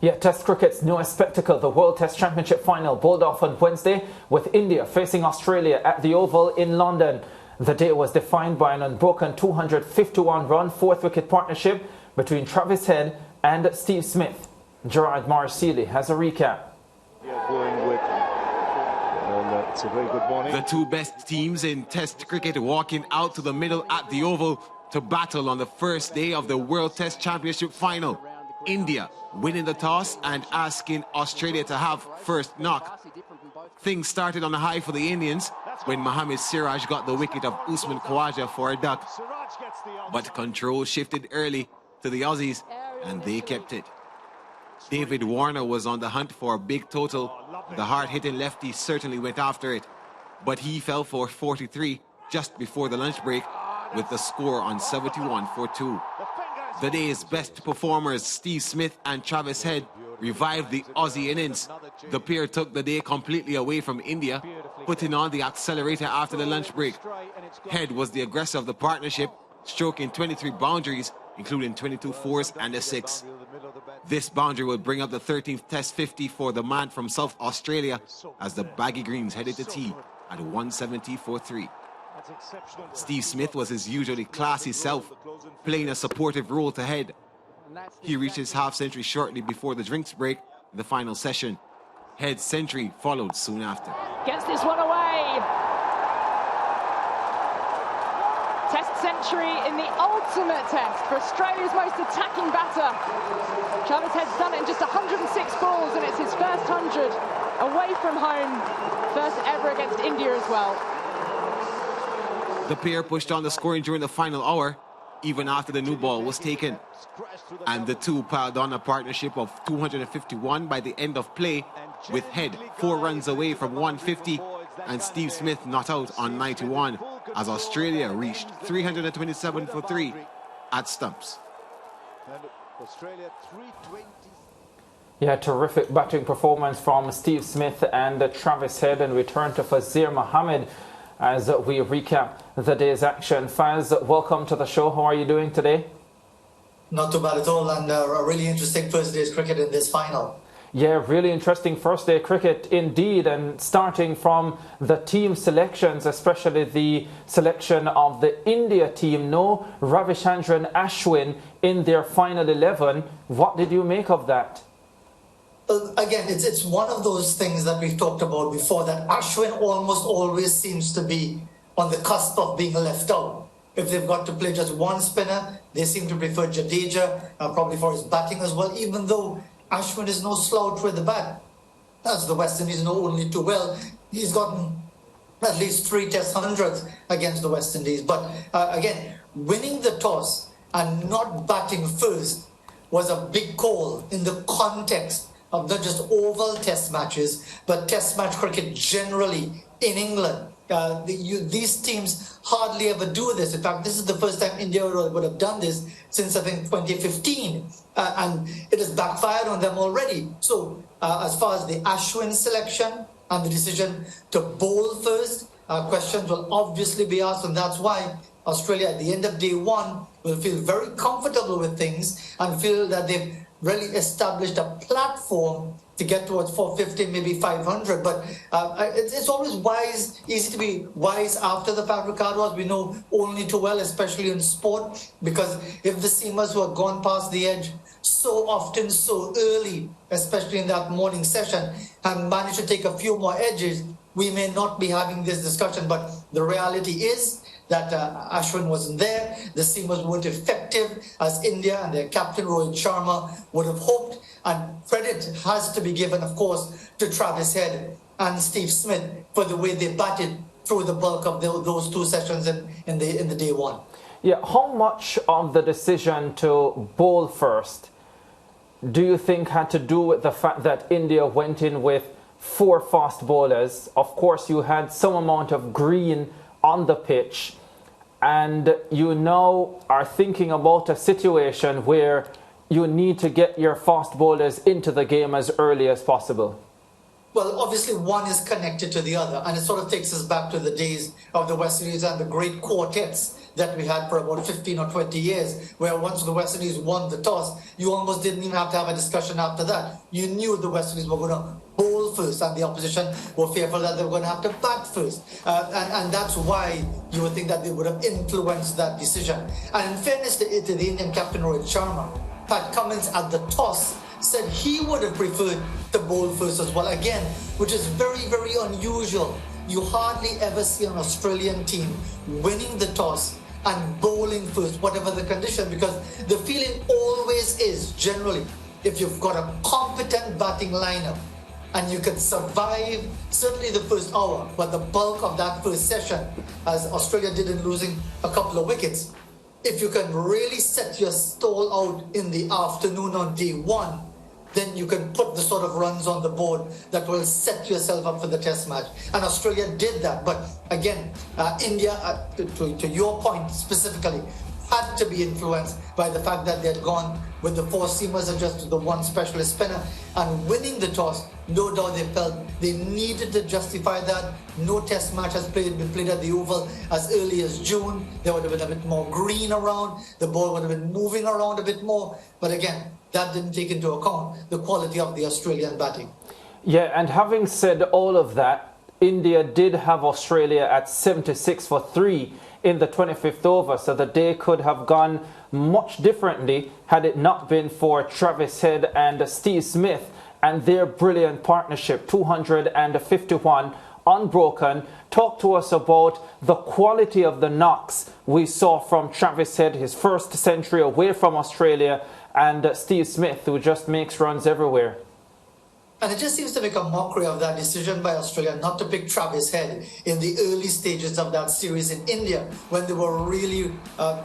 Yeah, Test cricket's newest spectacle, the World Test Championship final, bowled off on Wednesday with India facing Australia at the Oval in London. The day was defined by an unbroken 251-run fourth-wicket partnership between Travis Head and Steve Smith. Gerard Morris-Seeley has a recap. It's a very good morning. The two best teams in Test cricket walking out to the middle at the Oval to battle on the first day of the World Test Championship final. India winning the toss and asking Australia to have first knock. Things started on a high for the Indians when Mohammad Siraj got the wicket of Usman Khawaja for a duck. But control shifted early to the Aussies and they kept it. David Warner was on the hunt for a big total. The hard-hitting lefty certainly went after it, but he fell for 43 just before the lunch break with the score on 71 for 2. The day's best performers, Steve Smith and Travis Head, revived the Aussie innings. The pair took the day completely away from India, putting on the accelerator after the lunch break. Head was the aggressor of the partnership, stroking 23 boundaries, including 22 fours and a 6. This boundary will bring up the 13th Test 50 for the man from South Australia as the Baggy Greens headed to tea at 170 for 3. Steve Smith was his usually classy self, playing a supportive role to Head. He reached his half-century shortly before the drinks break in the final session. Head's century followed soon after. Gets this one away. Test century in the ultimate test for Australia's most attacking batter. Travis Head's done it in just 106 balls, and it's his first 100 away from home. First ever against India as well. The pair pushed on the scoring during the final hour, even after the new ball was taken. And the two piled on a partnership of 251 by the end of play, with Head 4 runs away from 150 and Steve Smith not out on 91, as Australia reached 327 for 3 at Stumps. Yeah, terrific batting performance from Steve Smith and Travis Head, and return to Fazir Mohammed as we recap the day's action. Faz, welcome to the show. How are you doing today? Not too bad at all, and a really interesting first day's cricket in this final. Yeah, really interesting first day cricket indeed, and starting from the team selections, especially the selection of the India team. No Ravichandran Ashwin in their final 11. What did you make of that? Again, it's one of those things that we've talked about before, that Ashwin almost always seems to be on the cusp of being left out. If they've got to play just one spinner, they seem to prefer Jadeja, probably for his batting as well, even though Ashwin is no slouch with the bat. As the West Indies know only too well, he's gotten at least 3 Test hundreds against the West Indies. But again, winning the toss and not batting first was a big call in the context of not just oval Test matches, but Test match cricket generally in England. These teams hardly ever do this. In fact, this is the first time India would have done this since, I think, 2015. And it has backfired on them already. So as far as the Ashwin selection and the decision to bowl first, questions will obviously be asked. And that's why Australia, at the end of day one, will feel very comfortable with things and feel that they've really established a platform to get towards 450, maybe 500. But it's always easy to be wise after the fact, Ricardo, as we know only too well, especially in sport, because if the seamers who have gone past the edge so often, so early, especially in that morning session, have managed to take a few more edges, we may not be having this discussion. But the reality is that Ashwin wasn't there. The seamers weren't effective as India and their captain Rohit Sharma would have hoped. And credit has to be given, of course, to Travis Head and Steve Smith for the way they batted through the bulk of those 2 sessions in the day one. Yeah, how much of the decision to bowl first do you think had to do with the fact that India went in with 4 fast bowlers? Of course, you had some amount of green on the pitch, and you now are thinking about a situation where you need to get your fast bowlers into the game as early as possible. Well, obviously one is connected to the other, and it sort of takes us back to the days of the West Indies and the great quartets that we had for about 15 or 20 years, where once the West Indies won the toss, you almost didn't even have to have a discussion after that. You knew the West Indies were going to bowl first, and the opposition were fearful that they were going to have to bat first. And that's why you would think that they would have influenced that decision. And in fairness to the Indian captain, Rohit Sharma, Pat Cummins at the toss said he would have preferred to bowl first as well, again, which is very, very unusual. You hardly ever see an Australian team winning the toss and bowling first, whatever the condition, because the feeling always is, generally, if you've got a competent batting lineup and you can survive certainly the first hour, but the bulk of that first session, as Australia did in losing a couple of wickets, if you can really set your stall out in the afternoon on day one, then you can put the sort of runs on the board that will set yourself up for the test match. And Australia did that. But again, India, to your point specifically, had to be influenced by the fact that they had gone with the four seamers and just the one specialist spinner, and winning the toss. No doubt they felt they needed to justify that. No test match has been played at the Oval as early as June. There would have been a bit more green around. The ball would have been moving around a bit more. But again, that didn't take into account the quality of the Australian batting. Yeah, and having said all of that, India did have Australia at 76 for 3 in the 25th over, so the day could have gone much differently had it not been for Travis Head and Steve Smith and their brilliant partnership, 251 unbroken. Talk to us about the quality of the knocks we saw from Travis Head, his first century away from Australia, and Steve Smith, who just makes runs everywhere. And it just seems to make a mockery of that decision by Australia not to pick Travis Head in the early stages of that series in India, when they were really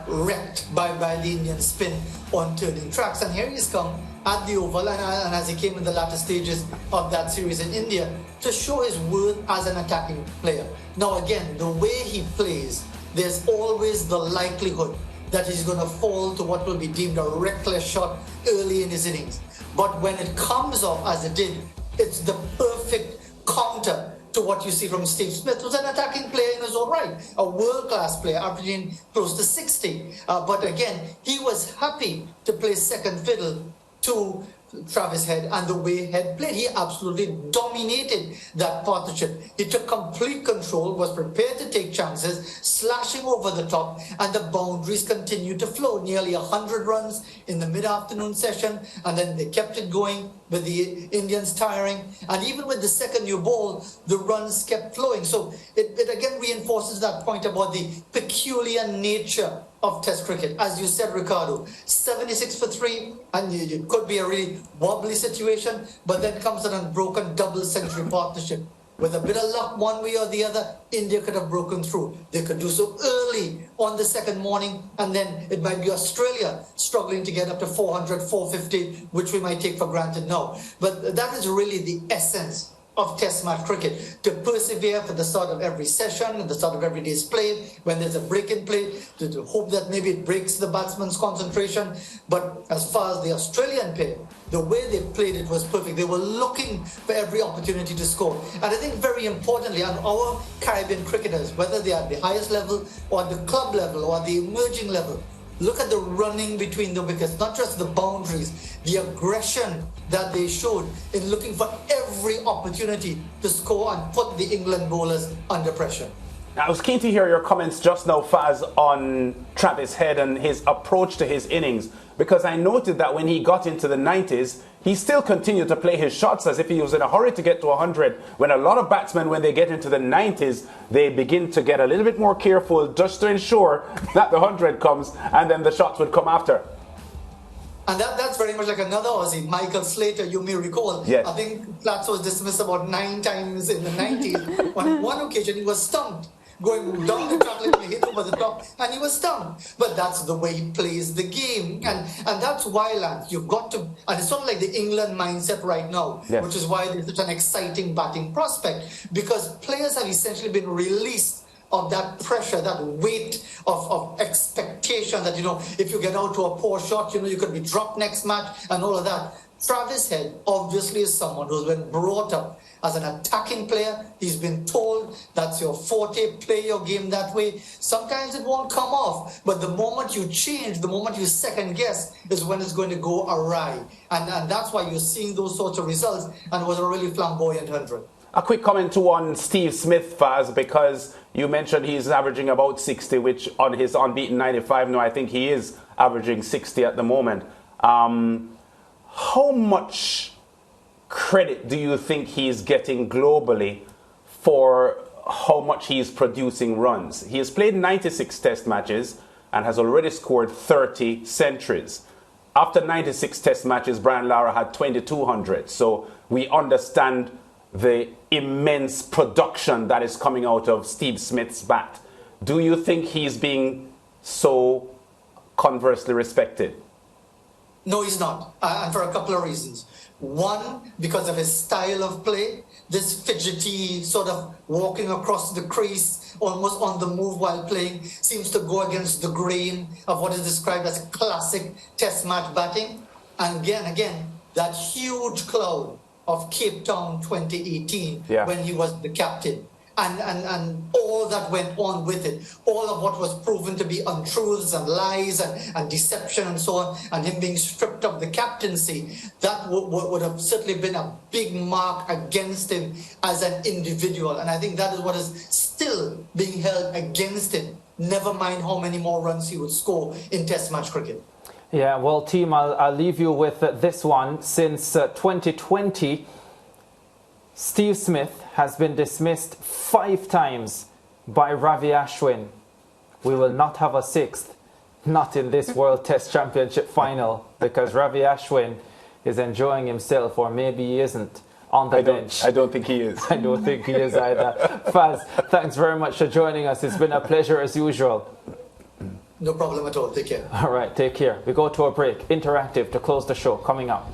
wrecked by the Indian spin on turning tracks. And here he's come at the Oval, and as he came in the latter stages of that series in India, to show his worth as an attacking player. Now again, the way he plays, there's always the likelihood that he's going to fall to what will be deemed a reckless shot early in his innings. But when it comes off as it did, it's the perfect counter to what you see from Steve Smith, who's an attacking player in his own right, a world-class player, averaging close to 60. But again, he was happy to play second fiddle to Travis Head, and the way Head played, he absolutely dominated that partnership. He took complete control, was prepared to take chances, slashing over the top, and the boundaries continued to flow. Nearly 100 runs in the mid-afternoon session, and then they kept it going with the Indians tiring. And even with the second new ball, the runs kept flowing. So it again reinforces that point about the peculiar nature of Test cricket. As you said, Ricardo, 76 for 3, and it could be a really wobbly situation, but then comes an unbroken double century partnership. With a bit of luck one way or the other, India could have broken through. They could do so early on the second morning, and then it might be Australia struggling to get up to 400, 450, which we might take for granted now. But that is really the essence of Test match cricket, to persevere for the start of every session, at the start of every day's play, when there's a break in play, to hope that maybe it breaks the batsman's concentration. But as far as the Australian pair, the way they played it was perfect. They were looking for every opportunity to score. And I think very importantly, on our Caribbean cricketers, whether they are at the highest level or at the club level or at the emerging level, look at the running between the wickets, not just the boundaries, the aggression that they showed in looking for every opportunity to score and put the England bowlers under pressure. I was keen to hear your comments just now, Faz, on Travis Head and his approach to his innings, because I noted that when he got into the 90s, he still continued to play his shots as if he was in a hurry to get to 100, when a lot of batsmen, when they get into the 90s, they begin to get a little bit more careful just to ensure that the 100 comes, and then the shots would come after. And that's very much like another Aussie, Michael Slater, you may recall. Yes. I think Platts was dismissed about 9 times in the 90s. On one occasion, he was stumped, going down the track and hit over the top, and he was stumped. But that's the way he plays the game. And that's why, Lance, you've got to, and it's sort of like the England mindset right now, yes, which is why there's such an exciting batting prospect, because players have essentially been released of that pressure, that weight of expectation that, if you get out to a poor shot, you could be dropped next match and all of that. Travis Head obviously is someone who's been brought up as an attacking player. He's been told that's your forte, play your game that way. Sometimes it won't come off, but the moment you change, the moment you second guess is when it's going to go awry. And that's why you're seeing those sorts of results, and it was a really flamboyant 100. A quick comment too on Steve Smith, Faz, because you mentioned he's averaging about 60, which on his unbeaten 95, no, I think he is averaging 60 at the moment. How much credit do you think he's getting globally for how much he's producing runs? He has played 96 test matches and has already scored 30 centuries. After 96 test matches, Brian Lara had 2,200. So we understand the immense production that is coming out of Steve Smith's bat. Do you think he's being so conversely respected? No, he's not, and for a couple of reasons. One, because of his style of play, this fidgety sort of walking across the crease, almost on the move while playing, seems to go against the grain of what is described as classic test match batting. And again, that huge cloud of Cape Town 2018 when he was the captain. And all that went on with it, all of what was proven to be untruths and lies and deception and so on, and him being stripped of the captaincy, that would have certainly been a big mark against him as an individual. And I think that is what is still being held against him, never mind how many more runs he would score in Test match cricket. Yeah, well, team, I'll leave you with this one. Since 2020, Steve Smith has been dismissed 5 times by Ravi Ashwin. We will not have a 6th, not in this World Test Championship final, because Ravi Ashwin is enjoying himself, or maybe he isn't, on the bench. I don't think he is. I don't think he is either. Faz, thanks very much for joining us. It's been a pleasure as usual. No problem at all. Take care. All right, take care. We go to a break. Interactive to close the show coming up.